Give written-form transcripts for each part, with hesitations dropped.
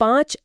5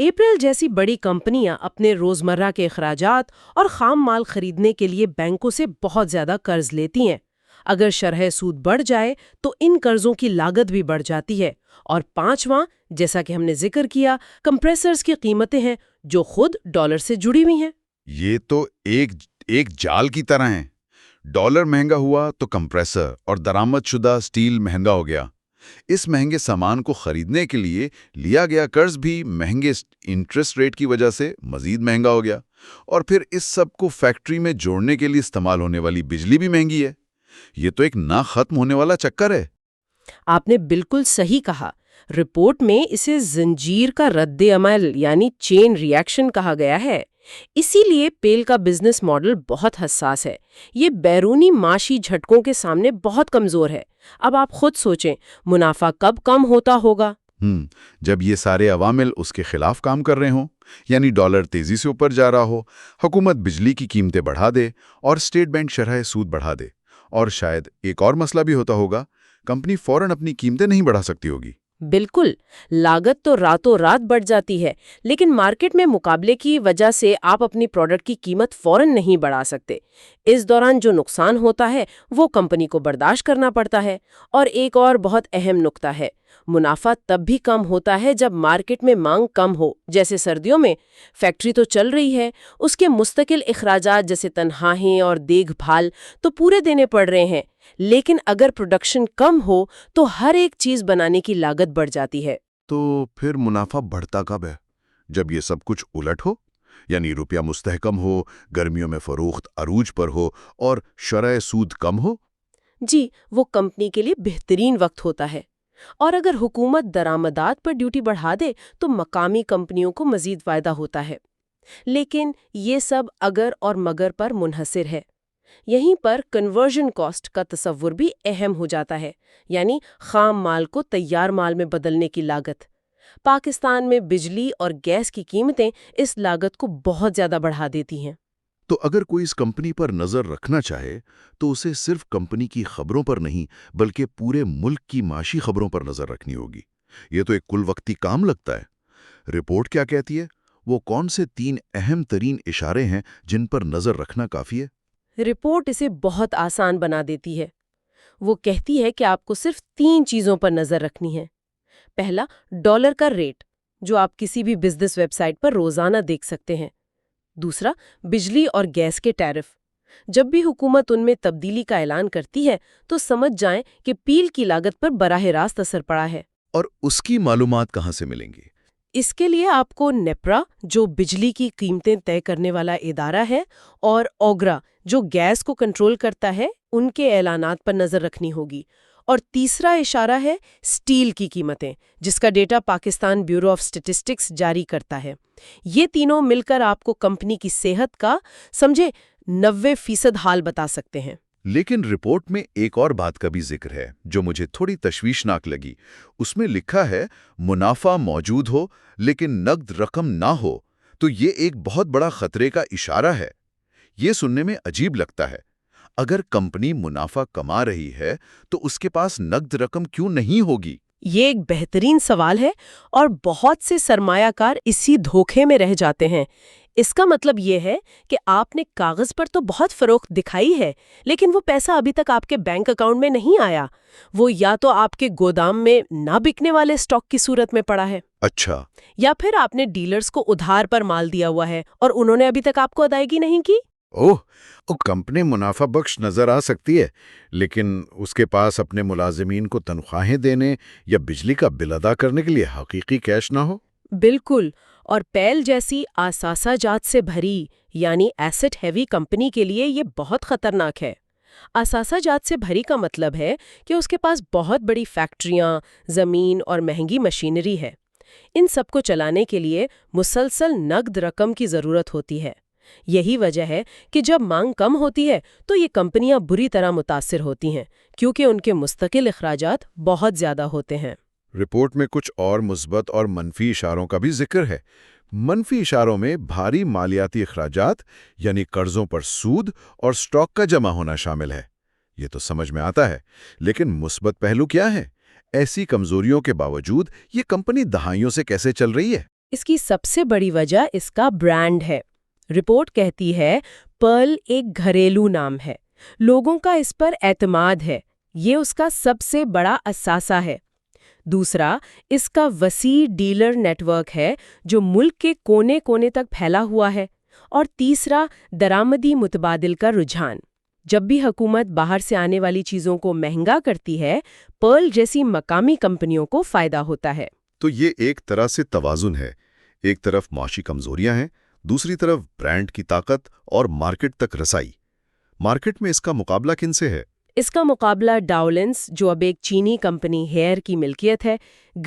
April جیسی بڑی کمپنیاں اپنے روزمرہ کے اخراجات اور خام مال خریدنے کے لیے بینکوں سے بہت زیادہ قرض لیتی ہیں۔ اگر شرح سود بڑھ جائے تو ان قرضوں کی لاگت بھی بڑھ جاتی ہے۔ اور پانچواں، جیسا کہ ہم نے ذکر کیا، کمپریسرز کی قیمتیں ہیں جو خود ڈالر سے جڑی ہوئی ہیں۔ یہ تو ایک جال کی طرح ہیں۔ ڈالر مہنگا ہوا تو کمپریسر اور درآمد شدہ سٹیل مہنگا ہو گیا۔ اس مہنگے سامان کو خریدنے کے لیے لیا گیا قرض بھی مہنگے انٹرسٹ ریٹ کی وجہ سے مزید مہنگا ہو گیا، اور پھر اس سب کو فیکٹری میں جوڑنے کے لیے استعمال ہونے والی بجلی بھی مہنگی ہے۔ یہ تو ایک نہ ختم ہونے والا چکر ہے۔ آپ نے بالکل صحیح کہا۔ رپورٹ میں اسے زنجیر کا رد عمل یعنی چین ری ایکشن کہا گیا ہے۔ اسی لیے پیل کا بزنس ماڈل بہت حساس ہے۔ یہ بیرونی معاشی جھٹکوں کے سامنے بہت کمزور ہے۔ اب آپ خود سوچیں، منافع کب کم ہوتا ہوگا؟ جب یہ سارے عوامل اس کے خلاف کام کر رہے ہوں، یعنی ڈالر تیزی سے اوپر جا رہا ہو، حکومت بجلی کی قیمتیں بڑھا دے اور اسٹیٹ بینک شرح سود بڑھا دے، اور شاید ایک اور مسئلہ بھی ہوتا ہوگا، کمپنی فوراً اپنی قیمتیں نہیں بڑھا سکتی ہوگی۔ بالکل، لاگت تو راتوں رات بڑھ جاتی ہے، لیکن مارکیٹ میں مقابلے کی وجہ سے آپ اپنی پروڈکٹ کی قیمت فوراً نہیں بڑھا سکتے۔ اس دوران جو نقصان ہوتا ہے وہ کمپنی کو برداشت کرنا پڑتا ہے۔ اور ایک اور بہت اہم نکتہ ہے، منافع تب بھی کم ہوتا ہے جب مارکیٹ میں مانگ کم ہو، جیسے سردیوں میں۔ فیکٹری تو چل رہی ہے، اس کے مستقل اخراجات جیسے تنخواہیں اور دیکھ بھال تو پورے دینے پڑ رہے ہیں، لیکن اگر پروڈکشن کم ہو تو ہر ایک چیز بنانے کی لاگت بڑھ جاتی ہے۔ تو پھر منافع بڑھتا کب ہے؟ جب یہ سب کچھ الٹ ہو، یعنی روپیہ مستحکم ہو، گرمیوں میں فروخت عروج پر ہو اور شرح سود کم ہو؟ جی، وہ کمپنی کے لیے بہترین وقت ہوتا ہے۔ اور اگر حکومت درآمدات پر ڈیوٹی بڑھا دے تو مقامی کمپنیوں کو مزید فائدہ ہوتا ہے۔ لیکن یہ سب اگر اور مگر پر منحصر ہے۔ یہیں پر کنورژن کاسٹ کا تصور بھی اہم ہو جاتا ہے، یعنی خام مال کو تیار مال میں بدلنے کی لاگت۔ پاکستان میں بجلی اور گیس کی قیمتیں اس لاگت کو بہت زیادہ بڑھا دیتی ہیں۔ تو اگر کوئی اس کمپنی پر نظر رکھنا چاہے تو اسے صرف کمپنی کی خبروں پر نہیں بلکہ پورے ملک کی معاشی خبروں پر نظر رکھنی ہوگی۔ یہ تو ایک کل وقتی کام لگتا ہے۔ رپورٹ کیا کہتی ہے؟ وہ کون سے 3 اہم ترین اشارے ہیں جن پر نظر رکھنا کافی ہے؟ رپورٹ اسے بہت آسان بنا دیتی ہے۔ وہ کہتی ہے کہ آپ کو صرف 3 چیزوں پر نظر رکھنی ہے۔ پہلا، ڈالر کا ریٹ، جو آپ کسی بھی بزنس ویب سائٹ پر روزانہ دیکھ سکتے ہیں۔ دوسرا، بجلی اور گیس کے ٹیرف۔ جب بھی حکومت ان میں تبدیلی کا اعلان کرتی ہے تو سمجھ جائیں کہ پیل کی لاگت پر براہ راست اثر پڑا ہے۔ اور اس کی معلومات کہاں سے ملیں گی؟ اس کے لیے آپ کو نیپرا، جو بجلی کی قیمتیں طے کرنے والا ادارہ ہے، اور اوگرا، جو گیس کو کنٹرول کرتا ہے، ان کے اعلانات پر نظر رکھنی ہوگی۔ اور تیسرا اشارہ ہے سٹیل کی قیمتیں، جس کا data Pakistan bureau of statistics جاری کرتا ہے۔ یہ تینوں مل کر آپ کو کمپنی کی صحت کا سمجھے 90% حال بتا سکتے ہیں۔ لیکن رپورٹ میں ایک اور بات کا بھی ذکر ہے جو مجھے تھوڑی تشویشناک لگی۔ اس میں لکھا ہے منافع موجود ہو لیکن نقد رقم نہ ہو، تو یہ ایک بہت بڑا خطرے کا اشارہ ہے۔ یہ سننے میں عجیب لگتا ہے۔ اگر کمپنی منافع کما رہی ہے تو اس کے پاس نقد رقم کیوں نہیں ہوگی؟ یہ ایک بہترین سوال ہے، اور بہت سے سرمایہ کار اسی دھوکے میں رہ جاتے ہیں۔ اس کا مطلب یہ ہے کہ آپ نے کاغذ پر تو بہت فروخت دکھائی ہے، لیکن وہ پیسہ ابھی تک آپ کے بینک اکاؤنٹ میں نہیں آیا۔ وہ یا تو آپ کے گودام میں نہ بکنے والے سٹاک کی صورت میں پڑا ہے، اچھا، یا پھر آپ نے ڈیلرز کو ادھار پر مال دیا ہوا ہے اور انہوں نے ابھی تک آپ کو ادائیگی نہیں کی۔ کمپنی منافع بخش نظر آ سکتی ہے لیکن اس کے پاس اپنے ملازمین کو تنخواہیں دینے یا بجلی کا بل ادا کرنے کے لیے حقیقی کیش نہ ہو۔ بالکل، اور پیل جیسی اثاثہ جات سے بھری یعنی ایسٹ ہیوی کمپنی کے لیے یہ بہت خطرناک ہے۔ اثاثہ جات سے بھری کا مطلب ہے کہ اس کے پاس بہت بڑی فیکٹریاں، زمین اور مہنگی مشینری ہے۔ ان سب کو چلانے کے لیے مسلسل نقد رقم کی ضرورت ہوتی ہے۔ یہی وجہ ہے کہ جب مانگ کم ہوتی ہے تو یہ کمپنیاں بری طرح متاثر ہوتی ہیں، کیونکہ ان کے مستقل اخراجات بہت زیادہ ہوتے ہیں۔ رپورٹ میں کچھ اور مثبت اور منفی اشاروں کا بھی ذکر ہے۔ منفی اشاروں میں بھاری مالیاتی اخراجات یعنی قرضوں پر سود اور سٹاک کا جمع ہونا شامل ہے۔ یہ تو سمجھ میں آتا ہے، لیکن مثبت پہلو کیا ہے؟ ایسی کمزوریوں کے باوجود یہ کمپنی دہائیوں سے کیسے چل رہی ہے؟ اس کی سب سے بڑی وجہ اس کا برانڈ ہے۔ رپورٹ کہتی ہے پرل ایک گھریلو نام ہے، لوگوں کا اس پر اعتماد ہے، یہ اس کا سب سے بڑا اثاثہ ہے۔ دوسرا، اس کا وسیع ڈیلر نیٹ ورک ہے جو ملک کے کونے کونے تک پھیلا ہوا ہے۔ اور تیسرا، درآمدی متبادل کا رجحان۔ جب بھی حکومت باہر سے آنے والی چیزوں کو مہنگا کرتی ہے، پرل جیسی مقامی کمپنیوں کو فائدہ ہوتا ہے۔ تو یہ ایک طرح سے توازن ہے، ایک طرف معاشی کمزوریاں ہیں، دوسری طرف برانڈ کی طاقت اور مارکیٹ تک رسائی۔ مارکیٹ میں اس کا مقابلہ کن سے ہے؟ اس کا مقابلہ ڈاولنس، جو اب ایک چینی کمپنی ہیئر کی ملکیت ہے،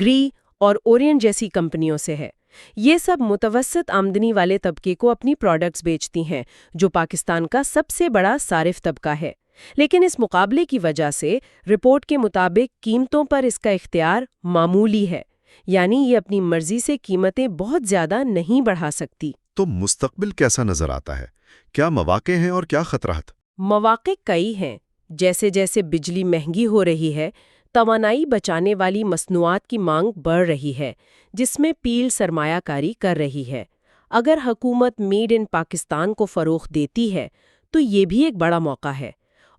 گری اور اورین جیسی کمپنیوں سے ہے۔ یہ سب متوسط آمدنی والے طبقے کو اپنی پروڈکٹس بیچتی ہیں، جو پاکستان کا سب سے بڑا صارف طبقہ ہے۔ لیکن اس مقابلے کی وجہ سے رپورٹ کے مطابق قیمتوں پر اس کا اختیار معمولی ہے، یعنی یہ اپنی مرضی سے قیمتیں بہت زیادہ نہیں بڑھا سکتی۔ تو مستقبل کیسا نظر آتا ہے؟ کیا مواقع ہیں اور کیا خطرات؟ مواقع کئی ہیں۔ جیسے جیسے بجلی مہنگی ہو رہی ہے، توانائی بچانے والی مصنوعات کی مانگ بڑھ رہی ہے، جس میں پیل سرمایہ کاری کر رہی ہے۔ اگر حکومت میڈ ان پاکستان کو فروغ دیتی ہے تو یہ بھی ایک بڑا موقع ہے،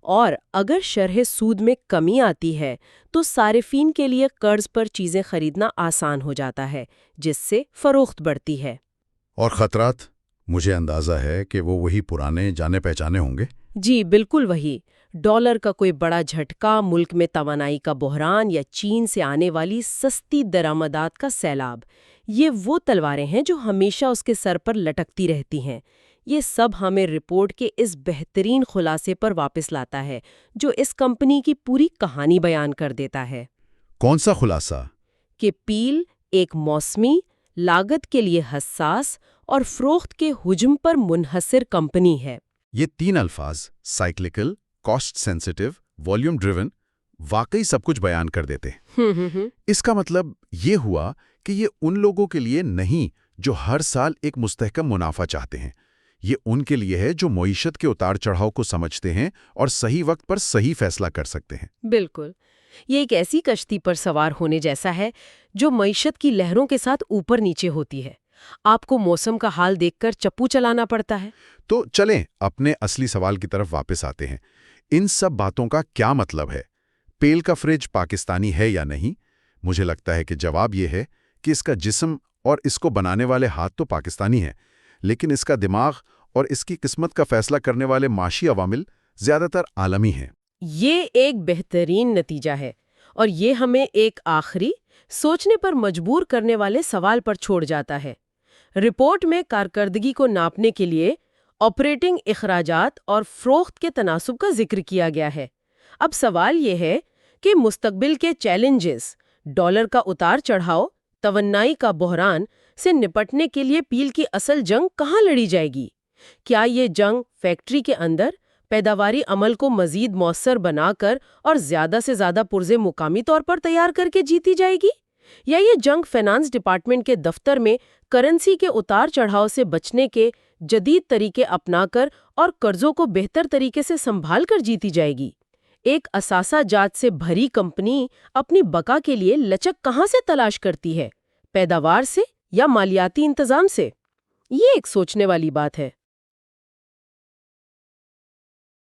اور اگر شرح سود میں کمی آتی ہے تو صارفین کے لیے قرض پر چیزیں خریدنا آسان ہو جاتا ہے، جس سے فروخت بڑھتی ہے۔ اور خطرات؟ مجھے اندازہ ہے کہ وہ وہی پرانے جانے پہچانے ہوں گے۔ جی بالکل وہی۔ ڈالر کا کوئی بڑا جھٹکا، ملک میں توانائی کا بحران، یا چین سے آنے والی سستی درآمدات کا سیلاب، یہ وہ تلواریں ہیں جو ہمیشہ اس کے سر پر لٹکتی رہتی ہیں۔ یہ سب ہمیں رپورٹ کے اس بہترین خلاصے پر واپس لاتا ہے جو اس کمپنی کی پوری کہانی بیان کر دیتا ہے۔ کون سا خلاصہ؟ کہ پیل ایک موسمی، لاگت کے لیے حساس اور فروخت کے حجم پر منحصر کمپنی ہے۔ یہ تین الفاظ، cyclical, cost sensitive, volume driven, واقعی سب کچھ بیان کر دیتے ہیں۔ اس کا مطلب یہ ہوا کہ یہ ان لوگوں کے لیے نہیں جو ہر سال ایک مستحکم منافع چاہتے ہیں، یہ ان کے لیے ہے جو معیشت کے اتار چڑھاؤ کو سمجھتے ہیں اور صحیح وقت پر صحیح فیصلہ کر سکتے ہیں۔ بالکل، یہ ایک ایسی کشتی پر سوار ہونے جیسا ہے جو معیشت کی لہروں کے ساتھ اوپر نیچے ہوتی ہے۔ آپ کو موسم کا حال دیکھ کر چپو چلانا پڑتا ہے۔ تو چلیں اپنے اصلی سوال کی طرف واپس آتے ہیں۔ ان سب باتوں کا کیا مطلب ہے؟ پیل کا فریج پاکستانی ہے یا نہیں؟ مجھے لگتا ہے کہ جواب یہ ہے کہ اس کا جسم اور اس کو بنانے والے ہاتھ تو پاکستانی ہیں، لیکن اس کا دماغ اور اس کی قسمت کا فیصلہ کرنے والے معاشی عوامل زیادہ تر عالمی ہیں۔ یہ ایک بہترین نتیجہ ہے، اور یہ ہمیں ایک آخری، سوچنے پر مجبور کرنے والے سوال پر چھوڑ جاتا ہے۔ رپورٹ میں کارکردگی کو ناپنے کے لیے آپریٹنگ اخراجات اور فروخت کے تناسب کا ذکر کیا گیا ہے۔ اب سوال یہ ہے کہ مستقبل کے چیلنجز، ڈالر کا اتار چڑھاؤ، توانائی کا بحران سے نپٹنے کے لیے پیل کی اصل جنگ کہاں لڑی جائے گی؟ کیا یہ جنگ فیکٹری کے اندر پیداواری عمل کو مزید مؤثر بنا کر اور زیادہ سے زیادہ پرزے مقامی طور پر تیار کر کے جیتی جائے گی؟ یا یہ جنگ فائنانس ڈپارٹمنٹ کے دفتر میں کرنسی کے اتار چڑھاؤ سے بچنے کے جدید طریقے اپنا کر اور قرضوں کو بہتر طریقے سے سنبھال کر جیتی جائے گی؟ ایک اثاثہ جات سے بھری کمپنی اپنی بقا کے لیے لچک کہاں سے تلاش کرتی ہے؟ پیداوار سے یا مالیاتی انتظام سے؟ یہ ایک سوچنے والی بات ہے۔